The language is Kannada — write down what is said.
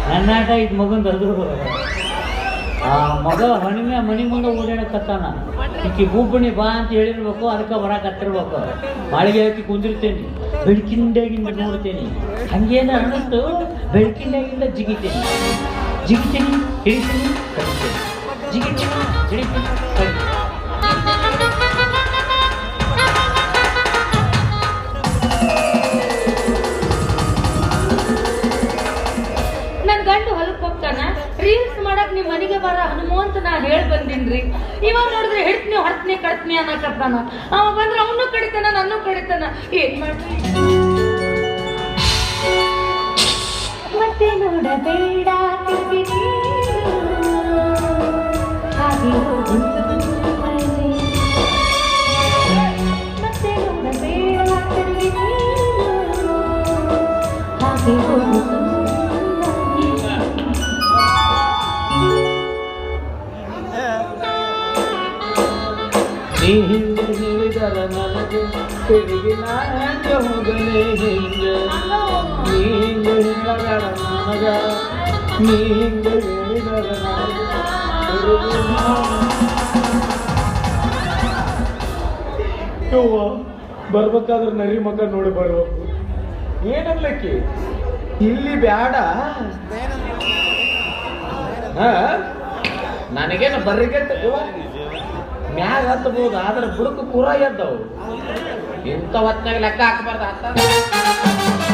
ನನ್ನ ಆಟ ಇದು ಮಗಂದು ಅದು ಆ ಮಗ ಹಣಿಮೆ ಮನೆ ಮುಂದೆ ಓಡಾಡಕತ್ತಾನ ಈಕಿ ಬೂಬಣಿ ಬಾ ಅಂತ ಹೇಳಿರ್ಬೇಕು ಅದಕ್ಕೆ ಬರಾಕತ್ತಿರ್ಬೇಕು ಮಾಳಿಗೆ ಹಾಕಿ ಕುಂದಿರ್ತೇನೆ ಬೆಳಕಿಂದಾಗಿಂದ ನೋಡ್ತೇನೆ ಹಂಗೇನ ಅನ್ನಿಸ್ತು ಬೆಳಕಿಂದಾಗಿಂದ ಜಿಗಿತೇನೆ ಹಿಡಿತೀನಿ ಕಳಿತೇನೆ ಜಿಗಿತೀನಿ ಹಿಡಿತೀನಿ ಕಳಿತೇನೆ ಗಂಡು ಹೊಲಕ್ಕೆ ಹೋಗ್ತಾನ ರೀಲ್ಸ್ ಮಾಡಕ್ ನಿಮ್ ಮನೆಗೆ ಬರ ಹನುಮಂತ ನಾ ಹೇಳಿ ಬಂದಿನ್ರಿ ಇವಾಗ ನೋಡಿದ್ರೆ ಹಿಡ್ತೀನಿ ಹೊಡ್ತೀನಿ ಕಡ್ತೀನಿ ಅನ್ನಕತ್ತಾನ ಅವ ಬಂದ್ರೆ ಅವನು ಕಡಿತಾನ ನನ್ನೂ ಕಡಿತಾನ ಏನ್ ಮಾಡ್ರಿ ಮತ್ತೆ ನೋಡಬೇಡ ಮತ್ತೆ ನೋಡಬೇಡ ಹಾಗೆ ಹೋಗು ನೀ ಹಿಂದೆ ಹೇಳಿದರ ನನಗೆ ತಿರುಗಿ ನಾಂಗೆ ಹೋಗಲೇ ಹಿಂಗೆ ನೀ ಹಿಂದೆ ಹೇಳಿದರ ನನಗ ನೀ ಹಿಂದೆ ಹೇಳಿದರ ಯವ್ವ ಬರ್ಬೇಕಾದ್ರೆ ನರಿ ಮಕ್ಕ ನೋಡಿ ಬರ್ಬೇಕು ಏನನ್ಲಕ್ಕಿ ಇಲ್ಲಿ ಬ್ಯಾಡ ನನಗೇನು ಬರ್ರಿಗೆಟ್ಟ ಮ್ಯಾಗ ಹತ್ತಬಹುದು ಆದ್ರೆ ಬುಡಕು ಪೂರ ಎದ್ದವು ಇಂಥ ಹೊತ್ನಾಗ ಲೆಕ್ಕ ಹಾಕಬಾರ್ದು